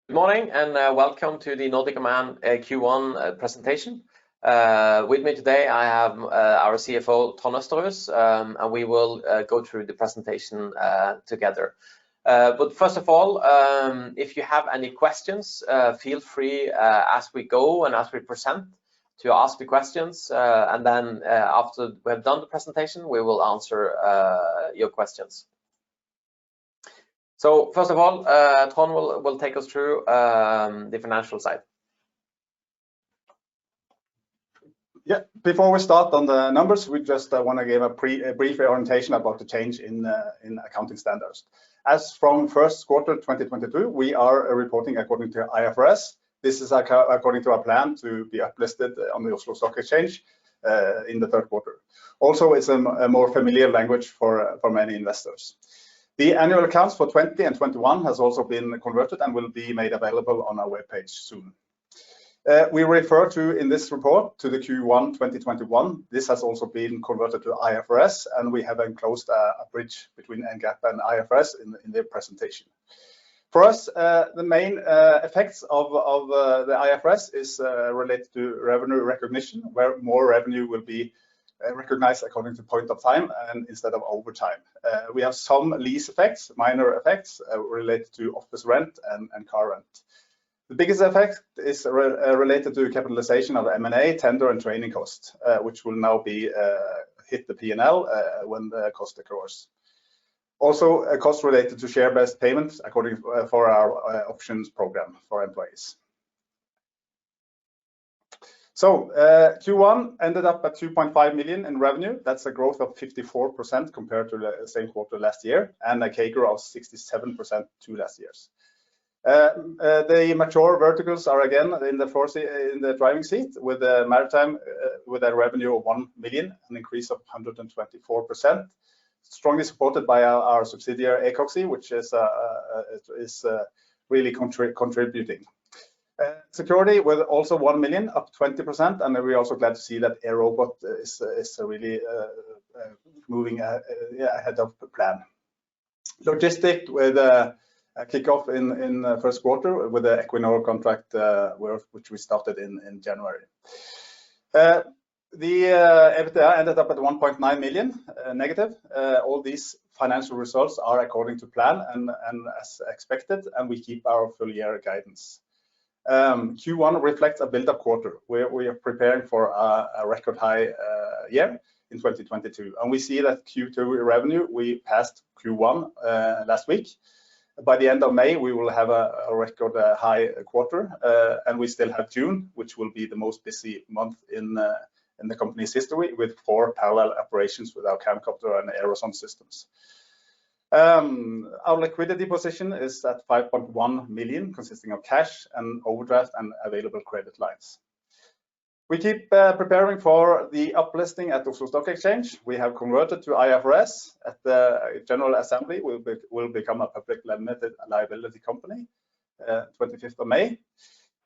Good morning and welcome to the Nordic Unmanned Q1 presentation. With me today I have our CFO Trond Østerhus, and we will go through the presentation together. But first of all, if you have any questions, feel free as we go and as we present to ask the questions, and then after we have done the presentation we will answer your questions. So first of all, Trond will take us through the financial side. Yeah, before we start on the numbers, we just want to give a brief orientation about the change in accounting standards. As from first quarter 2022, we are reporting according to IFRS. This is according to our plan to be uplisted on the Oslo Stock Exchange in the third quarter. Also, it's a more familiar language for many investors. The annual accounts for 20 and 21 has also been converted and will be made available on our webpage soon. We refer to in this report to the Q1 2021. This has also been converted to IFRS, and we have enclosed a bridge between NGAAP and IFRS in the presentation. For us, the main effects of the IFRS is related to revenue recognition, where more revenue will be recognized according to point of time and instead of over time. We have some lease effects, minor effects related to office rent and car rent. The biggest effect is related to capitalization of M&A, tender and training costs, which will now be hit the P&L when the cost occurs. Also, a cost related to share-based payments according for our options program for employees. So Q1 ended up at 2.5 million in revenue. That's a growth of 54% compared to the same quarter last year, and a CAGR of 67% to last year's. The mature verticals are again in the driving seat, with the maritime with a revenue of 1 million, an increase of 124%, strongly supported by our subsidiary Ecoxy, which is really contributing. Security with also 1 million, up 20%, and we're also glad to see that AirRobot is really moving ahead of the plan. Logistics with a kickoff in the first quarter with the Equinor contract, which we started in January. The EBITDA ended up at 1.9 million negative. All these financial results are according to plan and as expected, and we keep our full year guidance. Q1 reflects a build-up quarter where we are preparing for a record high year in 2022, and we see that Q2 revenue, we passed Q1 last week. By the end of May, we will have a record high quarter, and we still have June, which will be the most busy month in the company's history, with 4 parallel operations with our camcopter and aerosonde systems. Our liquidity position is at 5.1 million, consisting of cash and overdraft and available credit lines. We keep preparing for the uplisting at Oslo Stock Exchange. We have converted to IFRS at the General Assembly. Will become a public limited liability company 25th of May.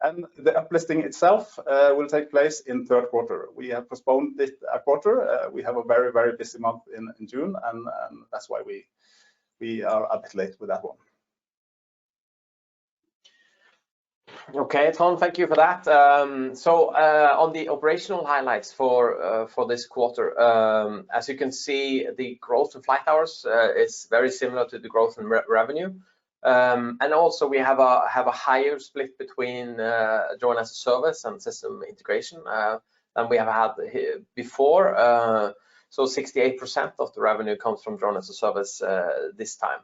And the uplisting itself will take place in third quarter. We have postponed it a quarter. We have a very, very busy month in June, and that's why we are a bit late with that one. Okay, Trond, thank you for that. So on the operational highlights for this quarter, as you can see, the growth in flight hours is very similar to the growth in revenue, and also we have a higher split between drone as a service and system integration than we have had before. So 68% of the revenue comes from drone as a service this time.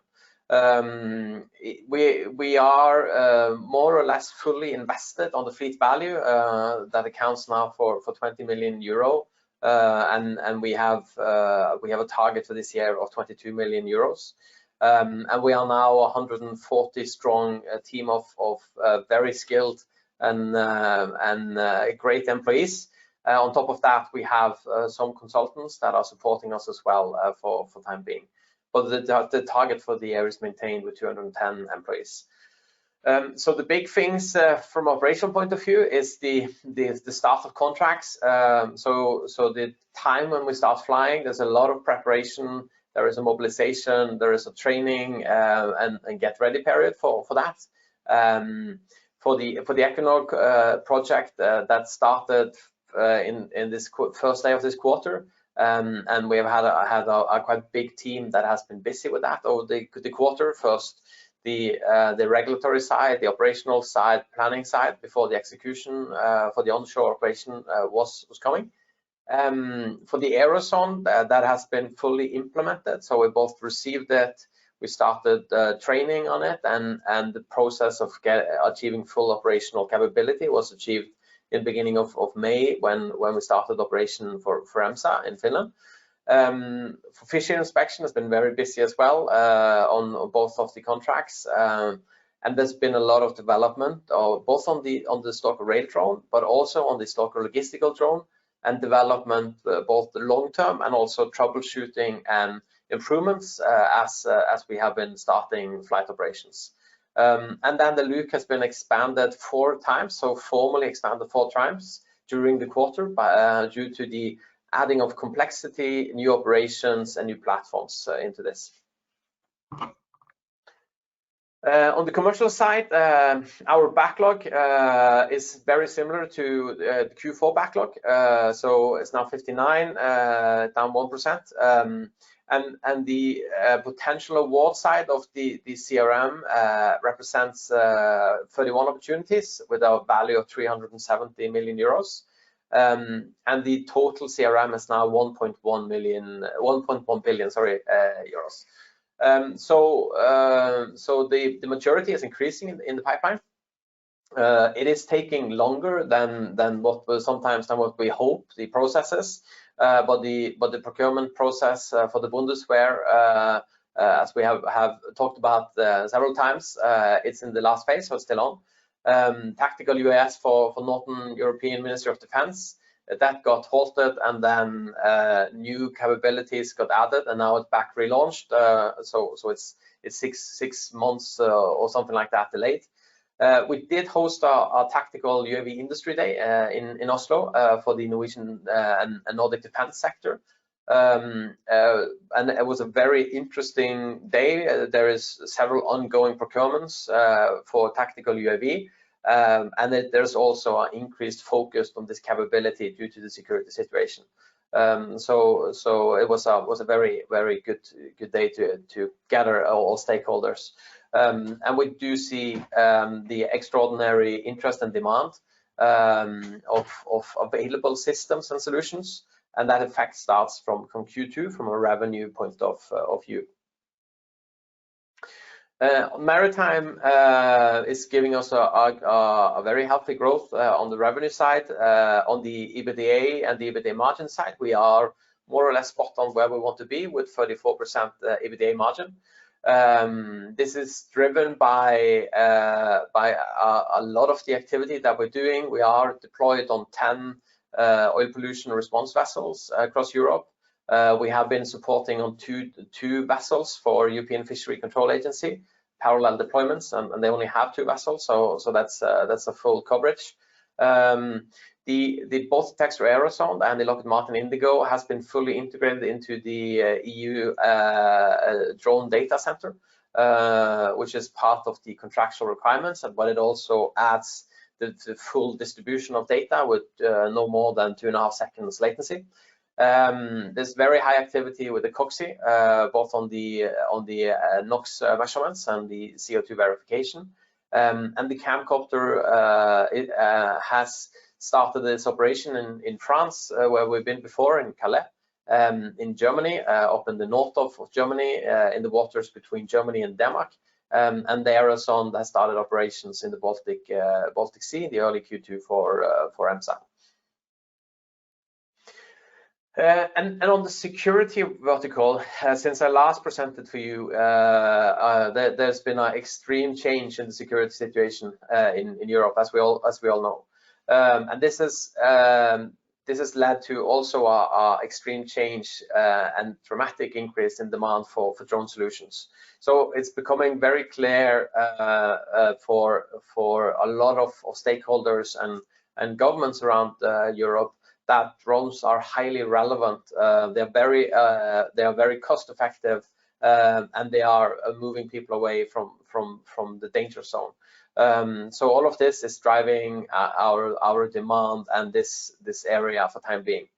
We are more or less fully invested on the fleet value that accounts now for 20 million euro, and we have a target for this year of 22 million euros. And we are now a 140 strong team of very skilled and great employees. On top of that, we have some consultants that are supporting us as well for time being. But the target for the year is maintained with 210 employees. So the big things from operational point of view is the start of contracts. So the time when we start flying, there's a lot of preparation. There is a mobilization, there is a training and get ready period for that. For the Equinor project that started in this first day of this quarter, and we have had a quite big team that has been busy with that over the quarter. First, the regulatory side, the operational side, planning side, before the execution for the onshore operation was coming. For the Aerosonde, that has been fully implemented. So we both received it, we started training on it, and the process of achieving full operational capability was achieved in the beginning of May when we started operation for EMSA in Finland. For fishery inspection has been very busy as well on both of the contracts, and there's been a lot of development both on the Stalker rail drone, but also on the Stalker logistical drone, and development both the long-term and also troubleshooting and improvements as we have been starting flight operations. And then the Luke has been expanded 4 times, so formally expanded 4 times during the quarter due to the adding of complexity, new operations, and new platforms into this. On the commercial side, our backlog is very similar to the Q4 backlog. So it's now 59, down 1%. And the potential award side of the CRM represents 31 opportunities with a value of 370 million euros. And the total CRM is now 1.1 billion euros. So the maturity is increasing in the pipeline. It is taking longer than what we hope the processes, but the procurement process for the Bundeswehr, as we have talked about several times, it's in the last phase, so it's still on. Tactical UAS for Northern European Ministry of Defense, that got halted, and then new capabilities got added, and now it's back relaunched. So it's 6 months or something like that delayed. We did host a tactical UAV industry day in Oslo for the Norwegian and Nordic defense sector. And it was a very interesting day. There is several ongoing procurements for tactical UAV. And there's also an increased focus on this capability due to the security situation. So it was a very, very good day to gather all stakeholders. And we do see the extraordinary interest and demand of available systems and solutions, and that effect starts from Q2 from a revenue point of view. Maritime is giving us a very healthy growth on the revenue side. On the EBITDA and the EBITDA margin side, we are more or less spot on where we want to be with 34% EBITDA margin. This is driven by a lot of the activity that we're doing. We are deployed on 10 oil pollution response vessels across Europe. We have been supporting on two vessels for European Fishery Control Agency, parallel deployments, and they only have 2 vessels, so that's a full coverage. Both Textro Aerosonde and the Lockheed Martin Indigo has been fully integrated into the EU drone data center, which is part of the contractual requirements, but it also adds the full distribution of data with no more than 2.5 seconds latency. There's very high activity with the COXI, both on the NOx measurements and the CO2 verification. And the camcopter has started its operation in France, where we've been before, in Calais, in Germany, up in the north of Germany, in the waters between Germany and Denmark. And the Aerosonde has started operations in the Baltic Sea in the early Q2 for EMSA. And on the security vertical, since I last presented for you, there's been an extreme change in the security situation in Europe, as we all know. And this has led to also a extreme change and dramatic increase in demand for drone solutions. So it's becoming very clear for a lot of stakeholders and governments around Europe that drones are highly relevant. They are very cost effective, and they are moving people away from the danger zone. So all of this is driving our demand and this area for time being.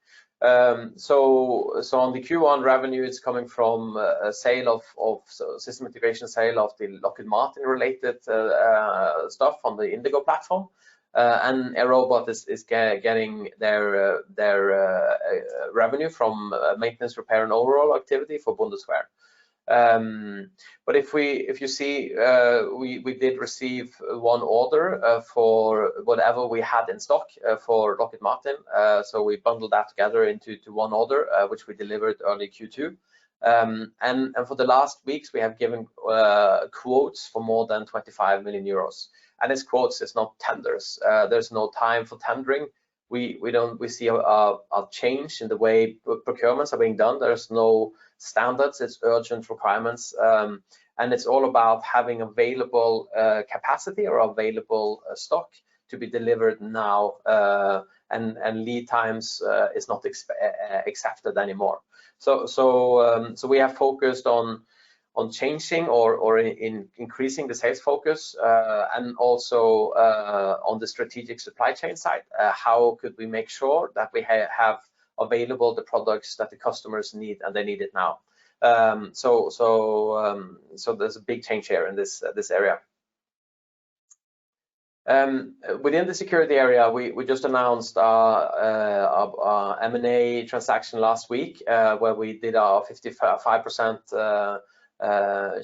So on the Q1 revenue, it's coming from a sale of system integration sale of the Lockheed Martin related stuff on the Indigo platform, and AirRobot is getting their revenue from maintenance, repair, and overall activity for Bundeswehr. But if you see, we did receive one order for whatever we had in stock for Lockheed Martin. So we bundled that together into one order, which we delivered early Q2. And for the last weeks, we have given quotes for more than 25 million euros. And it's quotes, it's not tenders. There's no time for tendering. We see a change in the way procurements are being done. There's no standards, it's urgent requirements, and it's all about having available capacity or available stock to be delivered now, and lead times is not accepted anymore. So we have focused on changing or in increasing the sales focus, and also on the strategic supply chain side. How could we make sure that we have available the products that the customers need, and they need it now? So there's a big change here in this area. Within the security area, we just announced our M&A transaction last week, where we did our 55%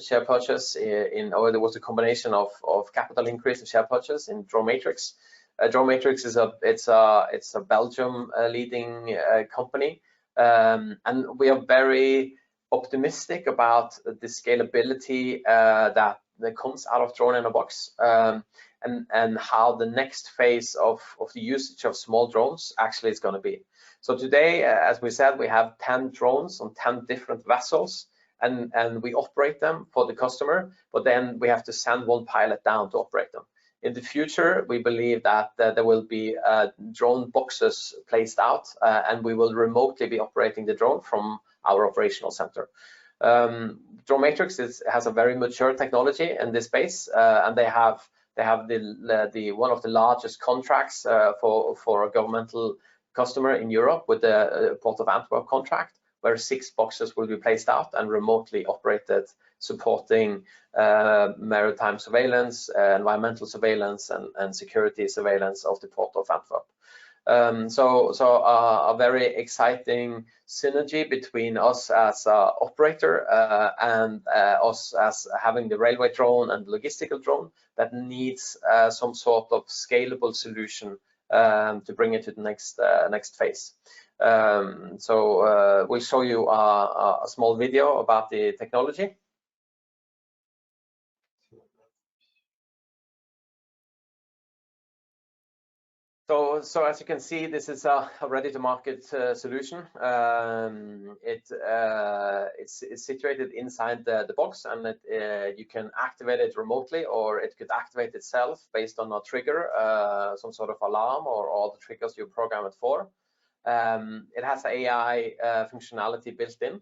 share purchase or there was a combination of capital increase and share purchase in DroneMatrix. DroneMatrix is a Belgium leading company, and we are very optimistic about the scalability that comes out of drone in a box, and how the next phase of the usage of small drones actually is going to be. So today, as we said, we have 10 drones on 10 different vessels, and we operate them for the customer, but then we have to send one pilot down to operate them. In the future, we believe that there will be drone boxes placed out, and we will remotely be operating the drone from our operational center. DroneMatrix has a very mature technology in this space, and they have one of the largest contracts for a governmental customer in Europe with the Port of Antwerp contract, where 6 boxes will be placed out and remotely operated, supporting maritime surveillance, environmental surveillance, and security surveillance of the Port of Antwerp. So a very exciting synergy between us as an operator and us as having the railway drone and logistical drone that needs some sort of scalable solution to bring it to the next phase. So we'll show you a small video about the technology. So as you can see, this is a ready-to-market solution. It's situated inside the box, and you can activate it remotely, or it could activate itself based on a trigger, some sort of alarm, or all the triggers you program it for. It has AI functionality built in,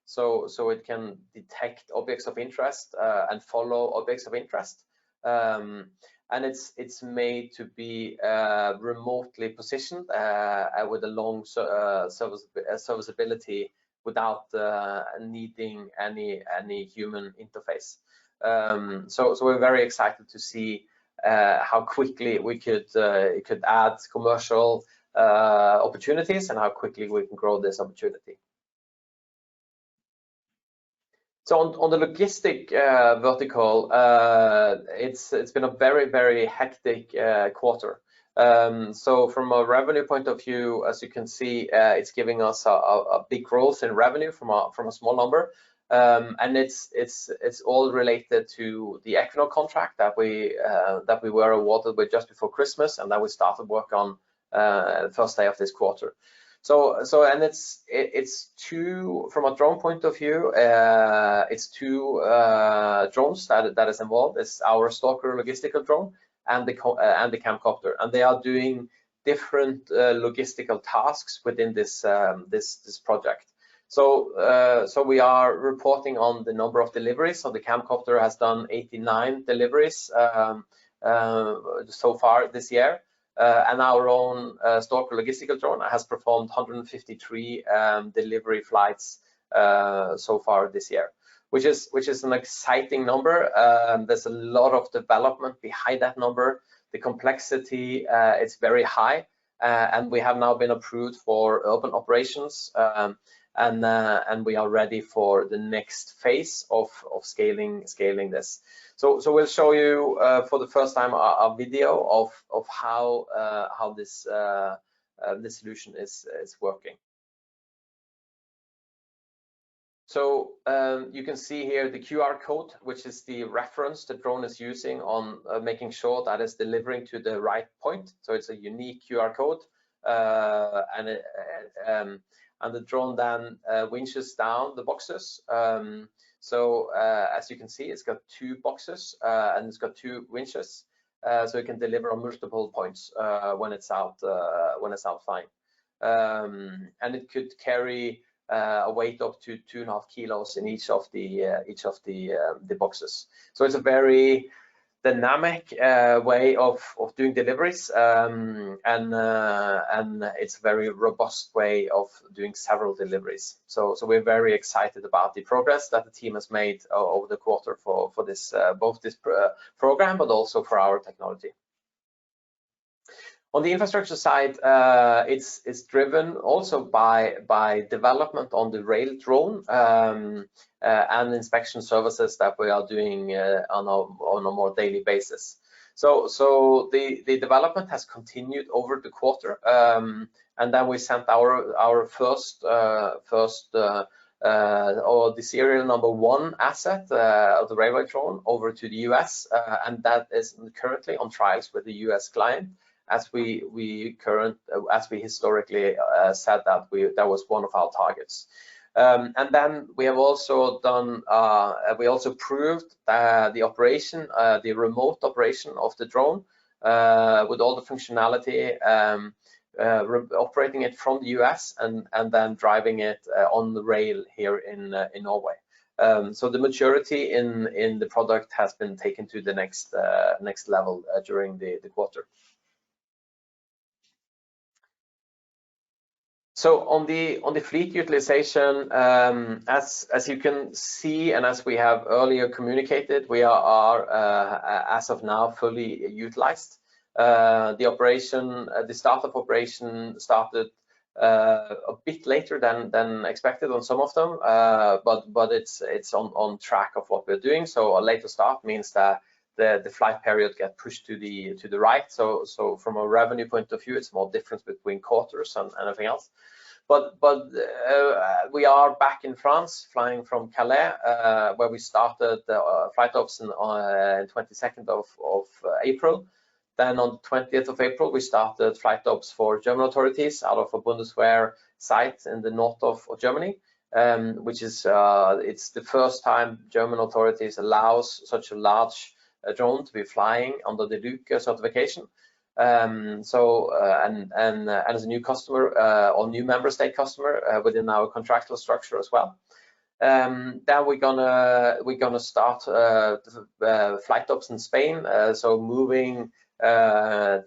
so it can detect objects of interest and follow objects of interest. And it's made to be remotely positioned with a long serviceability without needing any human interface. So we're very excited to see how quickly we could add commercial opportunities and how quickly we can grow this opportunity. So on the logistic vertical, it's been a very, very hectic quarter. So from a revenue point of view, as you can see, it's giving us a big growth in revenue from a small number, and it's all related to the Equinor contract that we were awarded with just before Christmas, and that we started work on the first day of this quarter. So and it's two, from a drone point of view, it's 2 drones that is involved. It's our Stalker logistical drone and the camcopter, and they are doing different logistical tasks within this project. So we are reporting on the number of deliveries. So the camcopter has done 89 deliveries so far this year, and our own Stalker logistical drone has performed 153 delivery flights so far this year, which is an exciting number. There's a lot of development behind that number. The complexity is very high, and we have now been approved for urban operations. And we are ready for the next phase of scaling this. So we'll show you for the first time a video of how this solution is working. So you can see here the QR code, which is the reference the drone is using on making sure that it's delivering to the right point. So it's a unique QR code, and the drone then winches down the boxes. So as you can see, it's got 2 boxes and it's got 2 winches, so it can deliver on multiple points when it's out flying. And it could carry a weight up to 2.5 kilos in each of the boxes. So it's a very dynamic way of doing deliveries, and it's a very robust way of doing several deliveries. So we're very excited about the progress that the team has made over the quarter for this both this program, but also for our technology. On the infrastructure side, it's driven also by development on the rail drone and inspection services that we are doing on a more daily basis. So the development has continued over the quarter, and then we sent our first or the serial number 1 asset of the railway drone over to the US, and that is currently on trials with the US client, as we historically said that was one of our targets. And then we have also done, we also proved the operation, the remote operation of the drone with all the functionality, operating it from the US and then driving it on the rail here in Norway. So the maturity in the product has been taken to the next level during the quarter. So on the fleet utilization, as you can see, and as we have earlier communicated, we are as of now fully utilized. The operation, the start of operation started a bit later than expected on some of them, but it's on track of what we're doing. So a later start means that the flight period get pushed to the right. So from a revenue point of view, it's more difference between quarters and everything else. But we are back in France, flying from Calais, where we started flight ops on 22nd of April. Then on the 20th of April, we started flight ops for German authorities out of a Bundeswehr site in the north of Germany, which is it's the first time German authorities allows such a large drone to be flying under the Luke certification. And as a new customer or new member state customer within our contractual structure as well. Then we're gonna start flight ops in Spain, so moving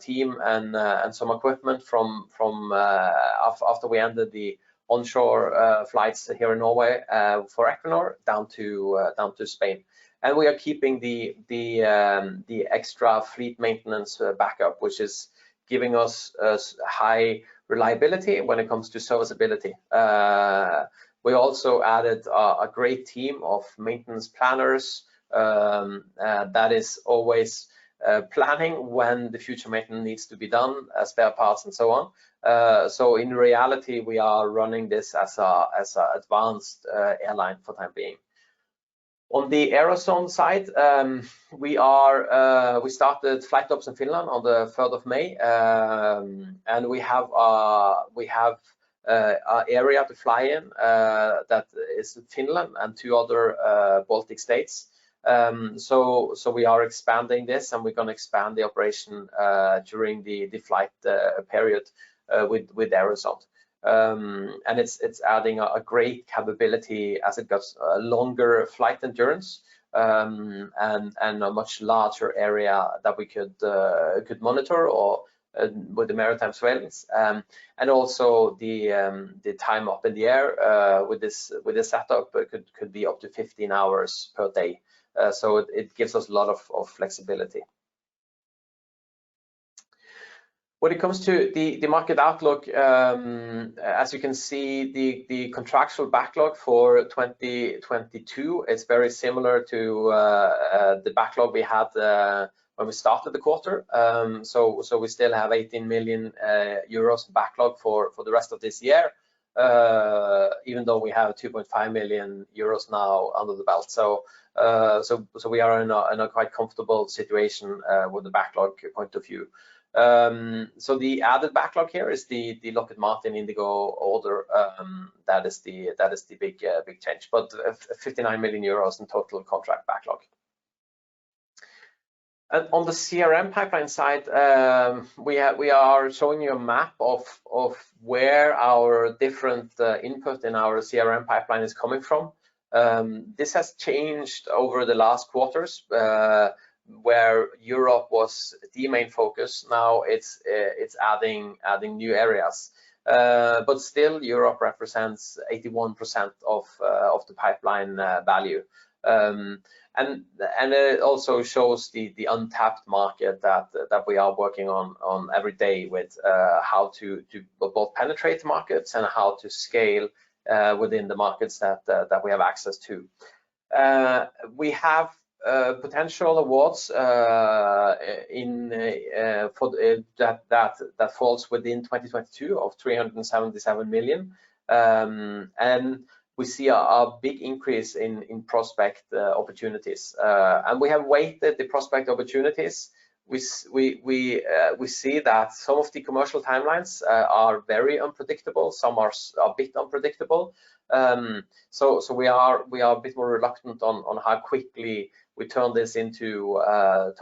team and some equipment from after we ended the onshore flights here in Norway for Equinor down to Spain. And we are keeping the extra fleet maintenance backup, which is giving us high reliability when it comes to serviceability. We also added a great team of maintenance planners that is always planning when the future maintenance needs to be done, spare parts and so on. So in reality, we are running this as a advanced airline for time being. On the Aerozone side, we started flight ops in Finland on the 3rd of May, and we have an area to fly in that is Finland and 2 other Baltic states. So we are expanding this, and we're going to expand the operation during the flight period with Aerozone. and it's adding a great capability as it got a longer flight endurance, and a much larger area that we could monitor or with the maritime surveillance, and also the time up in the air with this setup could be up to 15 hours per day. So it gives us a lot of flexibility. When it comes to the market outlook, as you can see, the contractual backlog for 2022 is very similar to the backlog we had when we started the quarter. So we still have 18 million euros backlog for the rest of this year, even though we have 2.5 million euros now under the belt. So we are in a quite comfortable situation with the backlog point of view. So the added backlog here is the Lockheed Martin Indigo order. That is the big change, but 59 million euros in total contract backlog. And on the CRM pipeline side, we are showing you a map of where our different input in our CRM pipeline is coming from. This has changed over the last quarters, where Europe was the main focus. Now it's adding new areas, but still Europe represents 81% of the pipeline value, and it also shows the untapped market that we are working on every day with how to both penetrate markets and how to scale within the markets that we have access to. We have potential awards that falls within 2022 of 377 million, and we see a big increase in prospect opportunities, and we have weighted the prospect opportunities. We see that some of the commercial timelines are very unpredictable. Some are a bit unpredictable. So we are a bit more reluctant on how quickly we turn this into a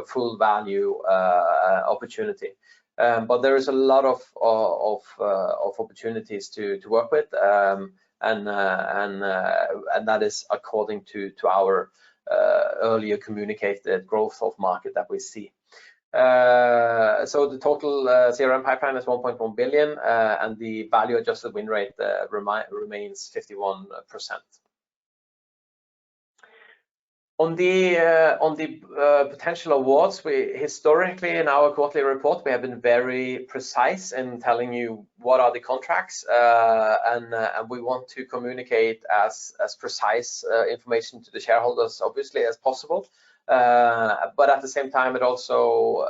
full value opportunity. But there is a lot of opportunities to work with, and that is according to our earlier communicated growth of market that we see. So the total CRM pipeline is 1.1 billion, and the value adjusted win rate remains 51%. On the potential awards, we historically in our quarterly report we have been very precise in telling you what are the contracts, and we want to communicate as precise information to the shareholders obviously as possible. But at the same time, it also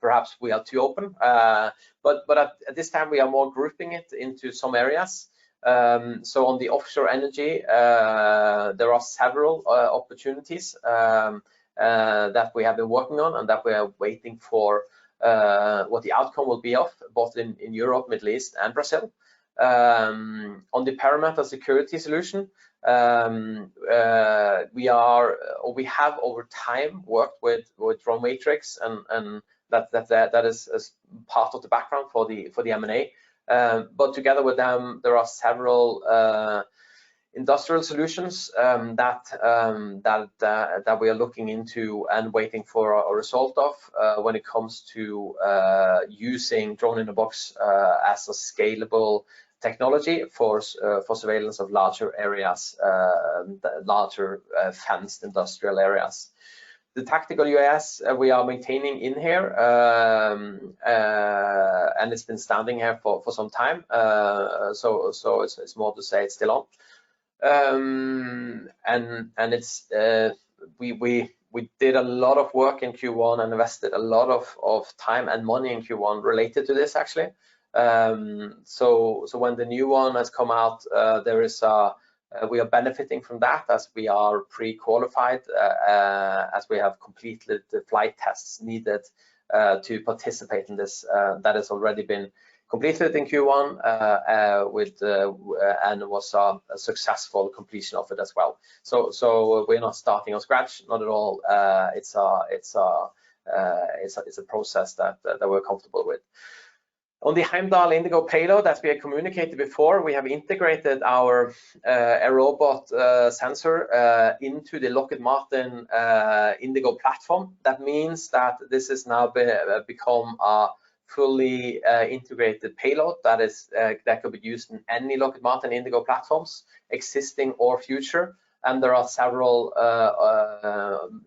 perhaps we are too open. But at this time we are more grouping it into some areas. So on the offshore energy, there are several opportunities that we have been working on and that we are waiting for what the outcome will be of, both in Europe, Middle East, and Brazil. On the perimeter security solution, we have over time worked with Drone Matrix, and that is part of the background for the M&A. But together with them, there are several industrial solutions that we are looking into and waiting for a result of when it comes to using drone-in-a-box as a scalable technology for surveillance of larger areas, larger fenced industrial areas. The tactical UAS we are maintaining in here, and it's been standing here for some time, so it's more to say it's still on. And it's we did a lot of work in Q1 and invested a lot of time and money in Q1 related to this actually. So when the new one has come out, we are benefiting from that as we are pre-qualified, as we have completed the flight tests needed to participate in this. That has already been completed in Q1 and was a successful completion of it as well. So we're not starting on scratch, not at all. It's a process that we're comfortable with. On the Heimdall Indigo payload, as we had communicated before, we have integrated our robot sensor into the Lockheed Martin Indigo platform. That means that this has now become a fully integrated payload that could be used in any Lockheed Martin Indigo platforms, existing or future. And there are several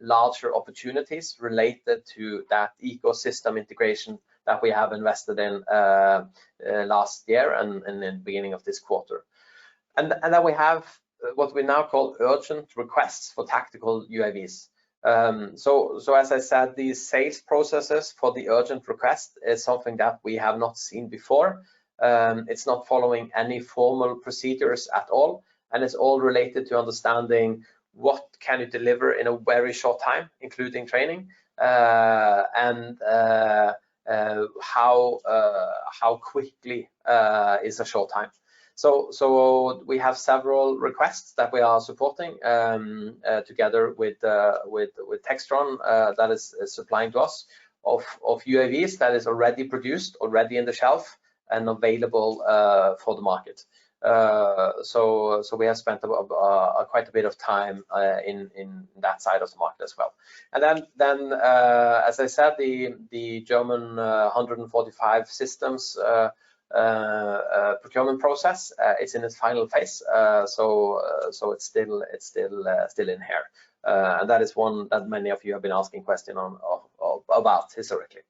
larger opportunities related to that ecosystem integration that we have invested in last year and in the beginning of this quarter. And then we have what we now call urgent requests for tactical UAVs. So as I said, these sales processes for the urgent request is something that we have not seen before. It's not following any formal procedures at all, and it's all related to understanding what can you deliver in a very short time, including training, and how quickly is a short time. So we have several requests that we are supporting together with Textron that is supplying to us of UAVs that is already produced, already in the shelf and available for the market. So we have spent quite a bit of time in that side of the market as well. And then as I said, the German 145 systems procurement process is in its final phase, so it's still in here, and that is one that many of you have been asking questions about historically.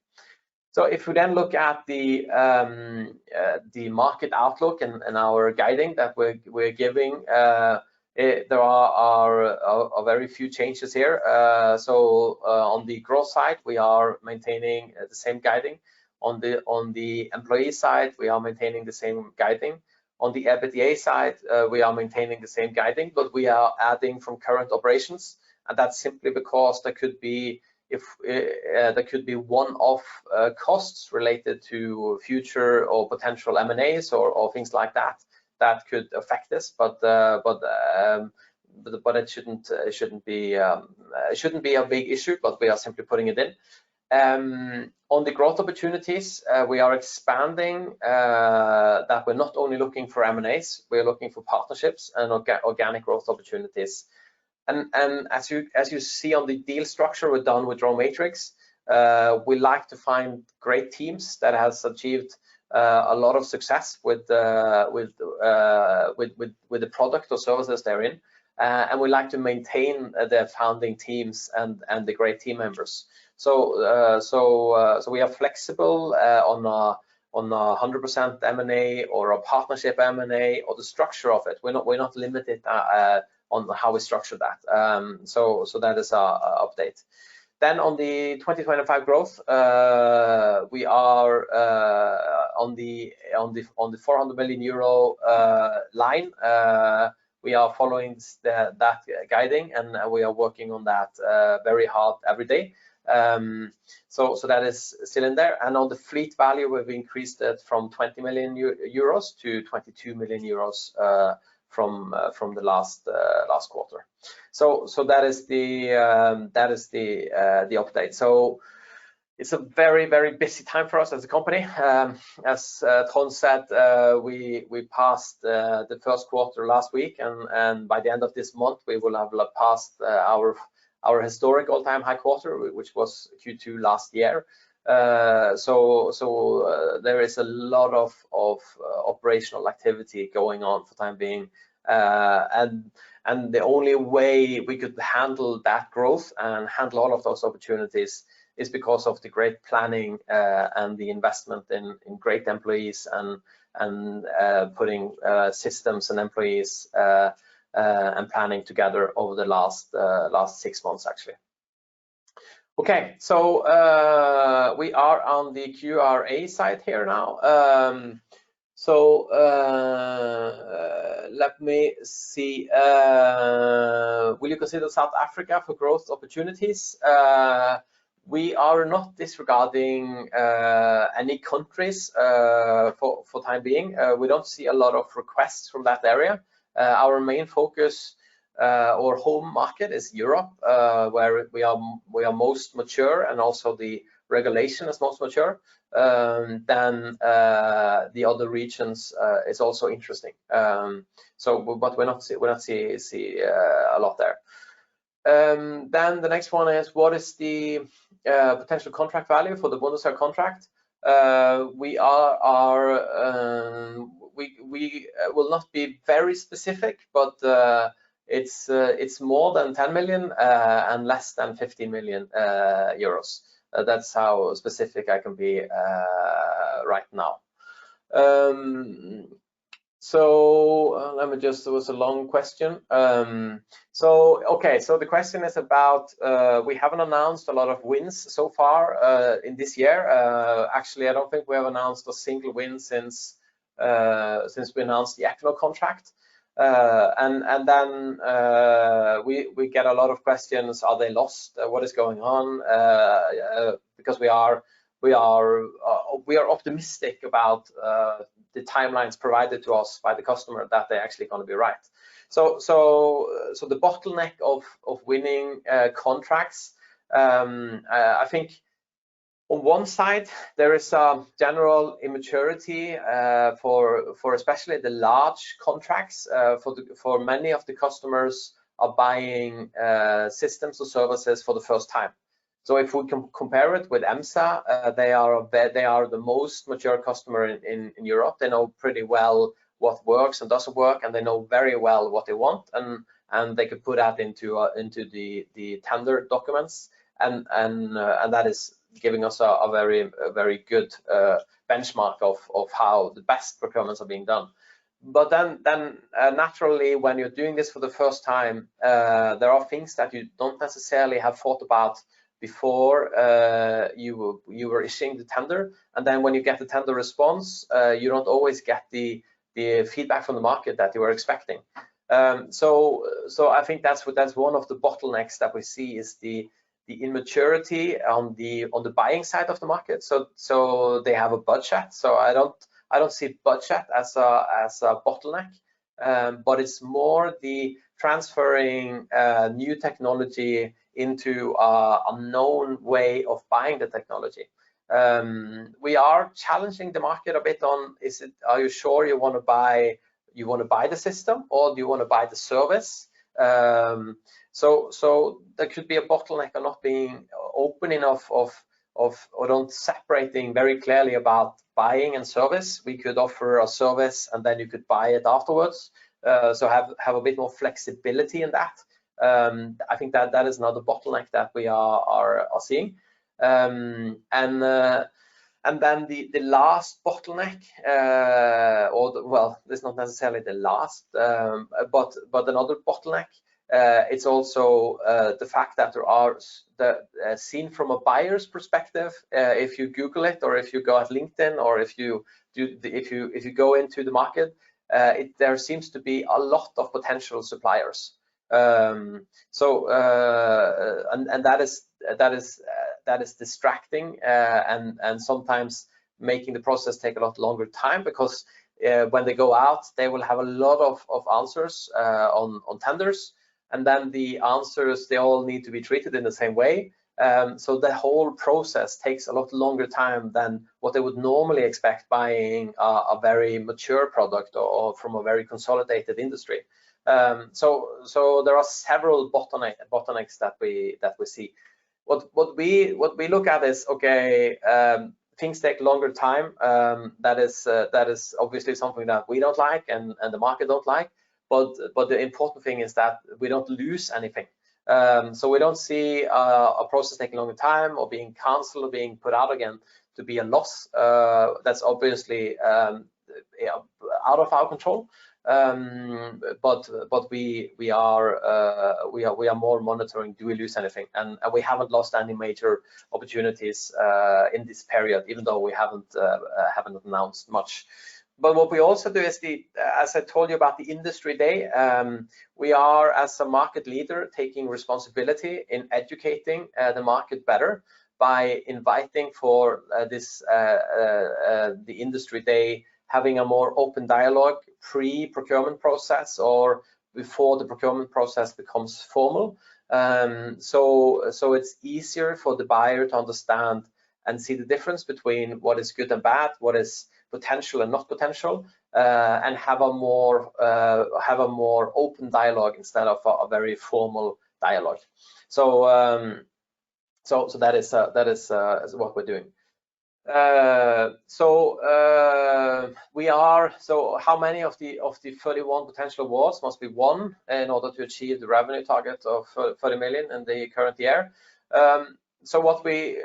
So if we then look at the market outlook and our guiding that we're giving, there are very few changes here. So on the growth side, we are maintaining the same guiding. On the employee side, we are maintaining the same guiding. On the EBITDA side, we are maintaining the same guiding, but we are adding from current operations, and that's simply because there could be one-off costs related to future or potential M&As or things like that could affect this, but it shouldn't be a big issue, but we are simply putting it in. On the growth opportunities, we are expanding that we're not only looking for M&As, we're looking for partnerships and organic growth opportunities. And as you see on the deal structure we've done with Drone Matrix, we like to find great teams that has achieved a lot of success with the product or services they're in, and we like to maintain the founding teams and the great team members. So we are flexible on a 100% M&A or a partnership M&A or the structure of it. We're not limited on how we structure that. So that is our update. Then on the 2025 growth, we are on the 400 million euro line. We are following that guiding, and we are working on that very hard every day. So that is still in there. And on the fleet value, we've increased it from 20 million euros to 22 million euros from the last quarter. So that is the update. So it's a very, very busy time for us as a company. As Trond said, we passed the first quarter last week, and by the end of this month we will have passed our historic all-time high quarter, which was Q2 last year. So there is a lot of operational activity going on for the time being, and the only way we could handle that growth and handle all of those opportunities is because of the great planning and the investment in great employees and putting systems and employees and planning together over the last 6 months actually. Okay, so we are on the QRA side here now. Let me see. Will you consider South Africa for growth opportunities? We are not disregarding any countries for time being. We don't see a lot of requests from that area. Our main focus our home market is Europe, where we are most mature, and also the regulation is most mature. Then the other regions is also interesting. But we're not see a lot there. Then the next one is, what is the potential contract value for the Bundeswehr contract? We will not be very specific, but it's more than 10 million and less than 15 million euros. That's how specific I can be right now. Let me just, there was a long question. Okay, so the question is about, we haven't announced a lot of wins so far in this year. Actually, I don't think we have announced a single win since we announced the Equinor contract. And then we get a lot of questions: are they lost? What is going on? Because we are optimistic about the timelines provided to us by the customer, that they're actually going to be right. So the bottleneck of winning contracts, I think on one side there is a general immaturity for especially the large contracts. For many of the customers are buying systems or services for the first time. So if we can compare it with EMSA, they are the most mature customer in Europe. They know pretty well what works and doesn't work, and they know very well what they want, and they could put that into the tender documents, and that is giving us a very good benchmark of how the best procurements are being done. But then naturally, when you're doing this for the first time, there are things that you don't necessarily have thought about before you were issuing the tender, and then when you get the tender response, you don't always get the feedback from the market that you were expecting. So I think that's one of the bottlenecks that we see, is the immaturity on the buying side of the market. So they have a budget. So I don't see budget as a bottleneck, but it's more the transferring new technology into a known way of buying the technology. We are challenging the market a bit on, are you sure you want to buy the system, or do you want to buy the service? So there could be a bottleneck of not being open enough or not separating very clearly about buying and service. We could offer a service and then you could buy it afterwards. So have a bit more flexibility in that. I think that is another bottleneck that we are seeing. And then the last bottleneck, well, it's not necessarily the last, but another bottleneck. It's also the fact that there are seen from a buyer's perspective. If you Google it, or if you go at LinkedIn, or if you go into the market, there seems to be a lot of potential suppliers. And that is distracting, and sometimes making the process take a lot longer time, because when they go out, they will have a lot of answers on tenders, and then the answers, they all need to be treated in the same way. So the whole process takes a lot longer time than what they would normally expect buying a very mature product or from a very consolidated industry. So there are several bottlenecks that we see. What we look at is, okay, things take longer time. That is obviously something that we don't like, and the market don't like. But the important thing is that we don't lose anything. So we don't see a process taking longer time, or being cancelled, or being put out again, to be a loss. That's obviously out of our control. But we are more monitoring, do we lose anything, and we haven't lost any major opportunities in this period, even though we haven't announced much. But what we also do is, as I told you about the industry day, we are, as a market leader, taking responsibility in educating the market better by inviting for the industry day, having a more open dialogue pre-procurement process, or before the procurement process becomes formal. So it's easier for the buyer to understand and see the difference between what is good and bad, what is potential and not potential, and have a more open dialogue instead of a very formal dialogue. So so that is what we're doing. So how many of the 31 potential awards must be won in order to achieve the revenue target of 30 million in the current year? So we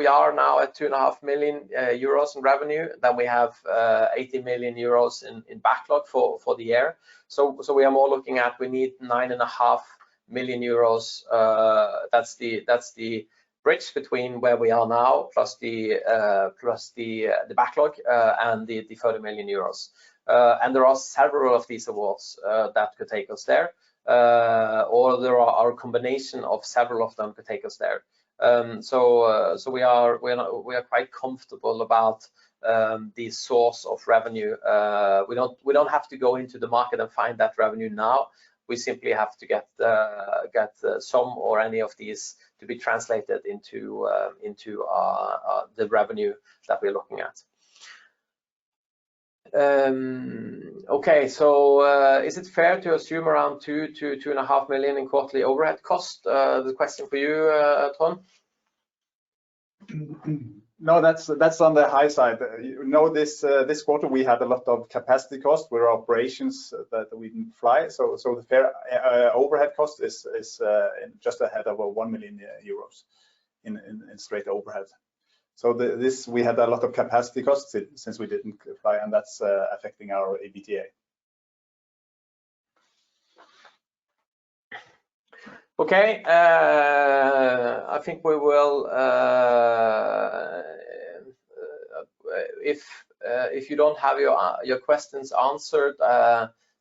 are now at 2.5 million euros in revenue. Then we have 80 million euros in backlog for the year. So we are more looking at, we need 9.5 million euros. That's the bridge between where we are now plus the backlog and the 30 million euros. And there are several of these awards that could take us there. Or there are a combination of several of them could take us there. So we are quite comfortable about the source of revenue. We don't have to go into the market and find that revenue now. We simply have to get some or any of these to be translated into the revenue that we're looking at. Okay, so is it fair to assume around 2 to 2.5 million in quarterly overhead cost? The question for you, Trond. No, that's on the high side. You know, this quarter we had a lot of capacity cost with our operations that we didn't fly. So the fair overhead cost is just ahead of 1 million euros in straight overhead. So we had a lot of capacity costs since we didn't fly, and that's affecting our EBITDA. Okay, I think we will. If you don't have your questions answered,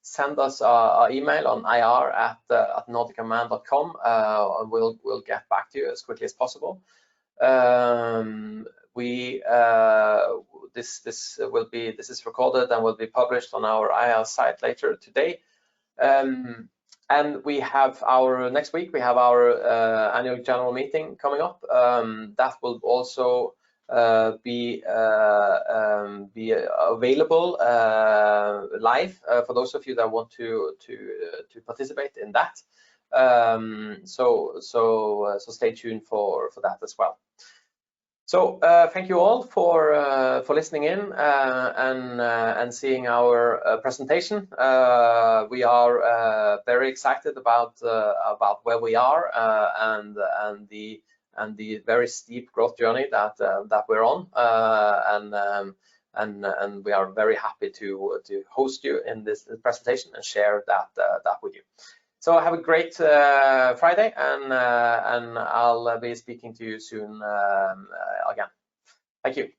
send us an email on ir@nordicunmanned.com, and we'll get back to you as quickly as possible. This is recorded and will be published on our IR site later today. And we have next week we have our annual general meeting coming up. That will also be available live for those of you that want to participate in that. So stay tuned for that as well. So thank you all for listening in and seeing our presentation. We are very excited about where we are and the very steep growth journey that we're on, and we are very happy to host you in this presentation and share that with you. So have a great Friday, and I'll be speaking to you soon again. Thank you.